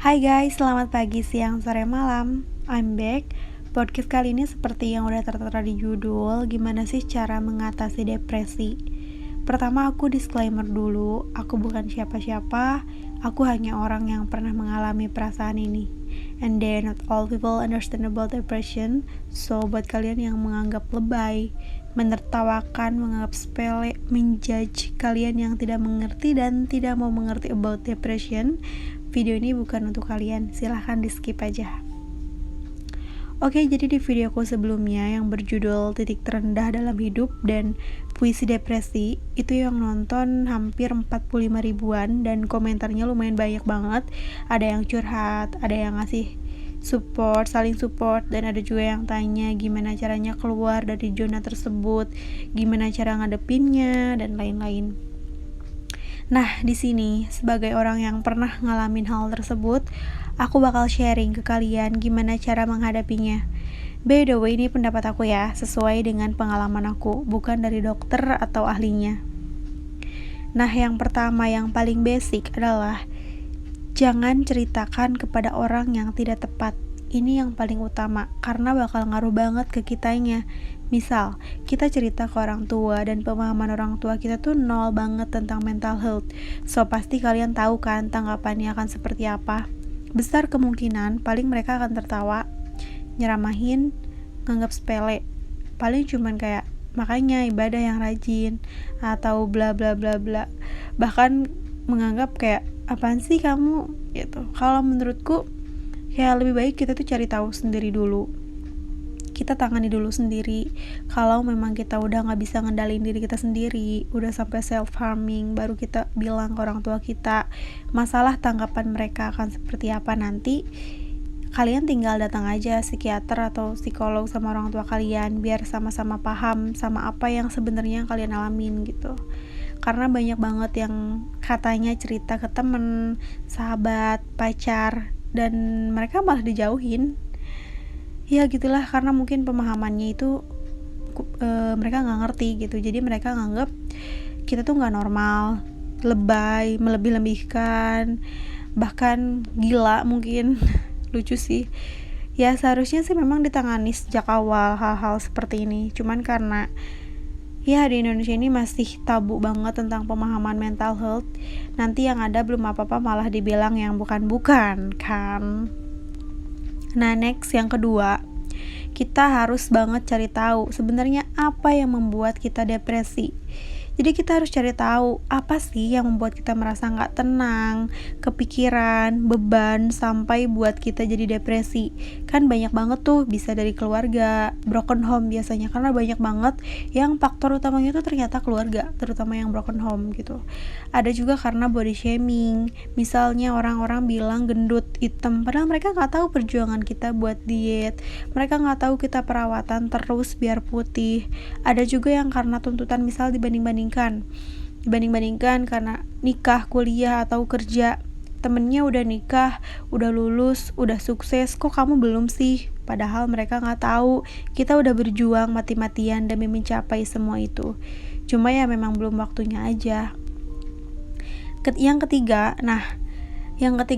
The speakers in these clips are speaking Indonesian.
Hai guys, selamat pagi, siang, sore, malam. I'm back. Podcast kali ini seperti yang udah tertera di judul, gimana sih cara mengatasi depresi? Pertama aku disclaimer dulu, aku bukan siapa-siapa, aku hanya orang yang pernah mengalami perasaan ini. And then not all people understand about depression, so buat kalian yang menganggap lebay, menertawakan, menganggap sepele, menjudge kalian yang tidak mengerti dan tidak mau mengerti about depression, video ini bukan untuk kalian, silahkan di skip aja. Oke, jadi di videoku sebelumnya yang berjudul Titik Terendah Dalam Hidup dan Puisi Depresi, itu yang nonton hampir 45 ribuan dan komentarnya lumayan banyak banget. Ada yang curhat, ada yang ngasih support, saling support, dan ada juga yang tanya gimana caranya keluar dari zona tersebut, gimana cara ngadepinnya, dan lain-lain. Nah, di sini sebagai orang yang pernah ngalamin hal tersebut, aku bakal sharing ke kalian gimana cara menghadapinya. By the way, ini pendapat aku ya, sesuai dengan pengalaman aku, bukan dari dokter atau ahlinya. Nah, yang pertama yang paling basic adalah jangan ceritakan kepada orang yang tidak tepat. Ini yang paling utama, karena bakal ngaruh banget ke kitanya. Misal, kita cerita ke orang tua dan pemahaman orang tua kita tuh nol banget tentang mental health. So, pasti kalian tahu kan tanggapannya akan seperti apa. Besar kemungkinan paling mereka akan tertawa, nyeramahin, nganggap sepele. Paling cuman kayak, makanya ibadah yang rajin, atau bla bla bla bla. Bahkan menganggap kayak, apaan sih kamu? Gitu. Kalau menurutku, kayak lebih baik kita tuh cari tahu sendiri dulu, kita tangani dulu sendiri. Kalau memang kita udah gak bisa ngendalin diri kita sendiri, udah sampai self-harming, baru kita bilang ke orang tua kita. Masalah tanggapan mereka akan seperti apa nanti, kalian tinggal datang aja psikiater atau psikolog sama orang tua kalian, biar sama-sama paham sama apa yang sebenarnya kalian alamin gitu. Karena banyak banget yang katanya cerita ke temen, sahabat, pacar, dan mereka malah dijauhin. Ya gitulah, karena mungkin pemahamannya itu mereka gak ngerti gitu. Jadi mereka nganggep kita tuh gak normal, lebay, melebih-lebihkan, bahkan gila mungkin. Lucu sih. Ya seharusnya sih memang ditangani sejak awal hal-hal seperti ini. Cuman karena ya di Indonesia ini masih tabu banget tentang pemahaman mental health, nanti yang ada belum apa-apa malah dibilang yang bukan-bukan kan. Nah, next yang kedua, kita harus banget cari tahu sebenarnya apa yang membuat kita depresi. Jadi kita harus cari tahu apa sih yang membuat kita merasa gak tenang, kepikiran, beban, sampai buat kita jadi depresi. Kan banyak banget tuh, bisa dari keluarga, broken home biasanya, karena banyak banget yang faktor utamanya tuh ternyata keluarga, terutama yang broken home gitu. Ada juga karena body shaming, misalnya orang-orang bilang gendut, hitam, padahal mereka gak tahu perjuangan kita buat diet, mereka gak tahu kita perawatan terus biar putih. Ada juga yang karena tuntutan, misal dibanding-bandingkan karena nikah, kuliah, atau kerja. Temennya udah nikah, udah lulus, udah sukses, kok kamu belum sih? Padahal mereka gak tahu kita udah berjuang mati-matian demi mencapai semua itu. Cuma ya memang belum waktunya aja. Yang ketiga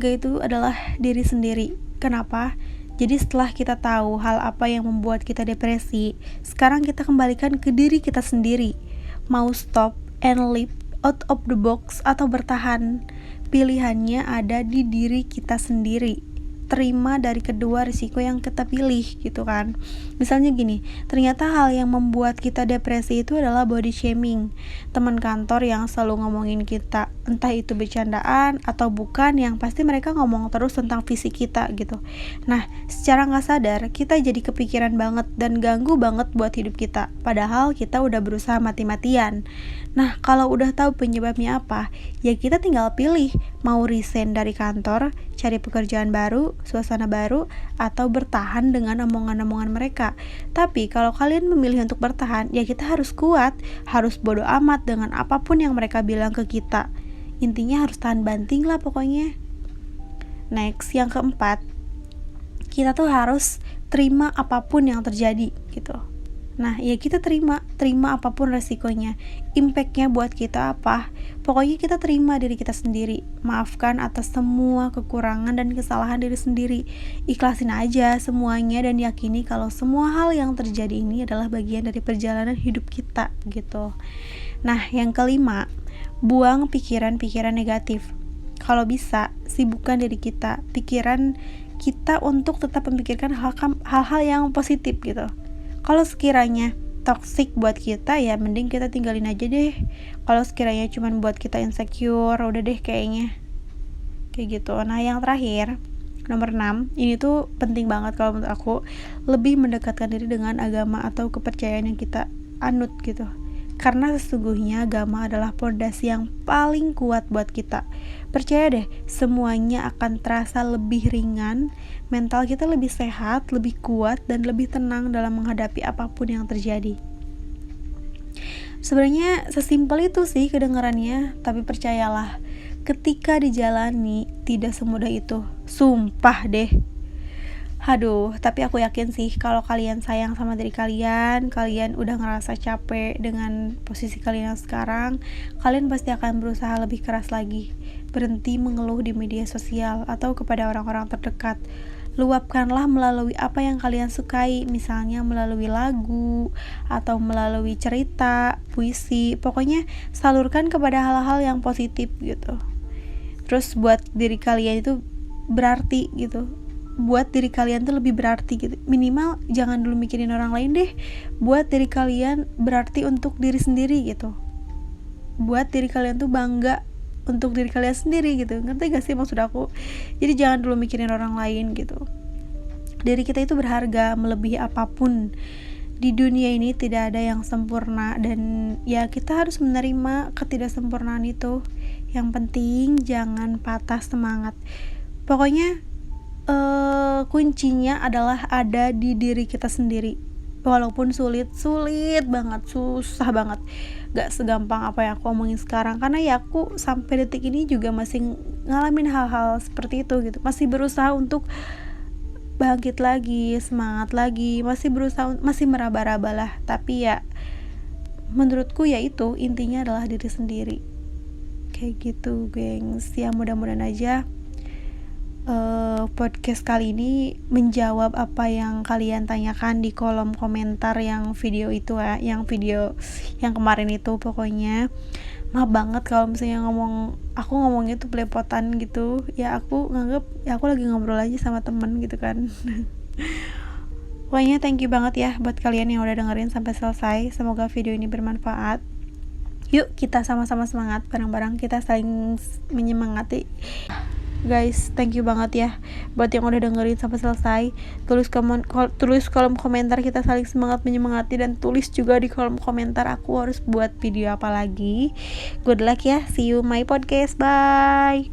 itu adalah diri sendiri. Kenapa? Jadi setelah kita tahu hal apa yang membuat kita depresi, sekarang kita kembalikan ke diri kita sendiri. Mau stop and live out of the box atau bertahan, pilihannya ada di diri kita sendiri. Terima dari kedua risiko yang kita pilih gitu kan. Misalnya gini, ternyata hal yang membuat kita depresi itu adalah body shaming, teman kantor yang selalu ngomongin kita, entah itu bercandaan atau bukan, yang pasti mereka ngomong terus tentang fisik kita gitu. Nah, secara gak sadar kita jadi kepikiran banget dan ganggu banget buat hidup kita, padahal kita udah berusaha mati-matian. Nah, kalau udah tahu penyebabnya apa, ya kita tinggal pilih mau resign dari kantor, cari pekerjaan baru, suasana baru, atau bertahan dengan omongan-omongan mereka. Tapi kalau kalian memilih untuk bertahan, ya kita harus kuat, harus bodo amat dengan apapun yang mereka bilang ke kita. Intinya harus tahan banting lah pokoknya. Next, yang keempat, kita tuh harus terima apapun yang terjadi gitu. Nah, ya kita terima apapun resikonya. Impactnya buat kita apa? Pokoknya kita terima diri kita sendiri. Maafkan atas semua kekurangan dan kesalahan diri sendiri. Ikhlasin aja semuanya dan yakini kalau semua hal yang terjadi ini adalah bagian dari perjalanan hidup kita gitu. Nah, yang kelima, buang pikiran-pikiran negatif. Kalau bisa, sibukkan diri kita, pikiran kita untuk tetap memikirkan hal-hal yang positif gitu. Kalau sekiranya toxic buat kita, ya mending kita tinggalin aja deh. Kalau sekiranya cuman buat kita insecure, udah deh kayaknya kayak gitu. Nah, yang terakhir, nomor 6, ini tuh penting banget kalau menurut aku, lebih mendekatkan diri dengan agama atau kepercayaan yang kita anut gitu. Karena sesungguhnya agama adalah pondasi yang paling kuat buat kita. Percaya deh, semuanya akan terasa lebih ringan, mental kita lebih sehat, lebih kuat, dan lebih tenang dalam menghadapi apapun yang terjadi. Sebenarnya sesimpel itu sih kedengarannya, tapi percayalah, ketika dijalani tidak semudah itu. Sumpah deh. Aduh, tapi aku yakin sih kalau kalian sayang sama diri kalian udah ngerasa capek dengan posisi kalian yang sekarang, kalian pasti akan berusaha lebih keras lagi. Berhenti mengeluh di media sosial atau kepada orang-orang terdekat. Luapkanlah melalui apa yang kalian sukai, misalnya melalui lagu atau melalui cerita, puisi. Pokoknya salurkan kepada hal-hal yang positif gitu. Terus buat diri kalian itu berarti gitu. Buat diri kalian tuh lebih berarti gitu. Minimal jangan dulu mikirin orang lain deh. Buat diri kalian berarti untuk diri sendiri gitu. Buat diri kalian tuh bangga untuk diri kalian sendiri gitu. Ngerti gak sih maksud aku? Jadi jangan dulu mikirin orang lain gitu. Diri kita itu berharga melebihi apapun. Di dunia ini tidak ada yang sempurna, dan ya kita harus menerima ketidaksempurnaan itu. Yang penting jangan patah semangat. Pokoknya kuncinya adalah ada di diri kita sendiri. Walaupun sulit banget, susah banget, gak segampang apa yang aku omongin sekarang, karena ya aku sampai detik ini juga masih ngalamin hal-hal seperti itu gitu, masih berusaha untuk bangkit lagi, semangat lagi, masih berusaha, masih meraba-raba lah. Tapi ya menurutku ya itu intinya adalah diri sendiri kayak gitu, gengs. Ya mudah-mudahan aja podcast kali ini menjawab apa yang kalian tanyakan di kolom komentar yang video itu ya, yang video yang kemarin itu. Pokoknya maaf banget kalau misalnya aku ngomongnya tuh belepotan gitu ya, aku nganggep ya aku lagi ngobrol aja sama temen gitu kan. Pokoknya thank you banget ya buat kalian yang udah dengerin sampai selesai. Semoga video ini bermanfaat. Yuk kita sama-sama semangat, bareng-bareng kita saling menyemangati. Guys, thank you banget ya buat yang udah dengerin sampai selesai. Tulis kolom komentar, kita saling semangat menyemangati, dan tulis juga di kolom komentar aku harus buat video apa lagi. Good luck ya. See you my podcast. Bye.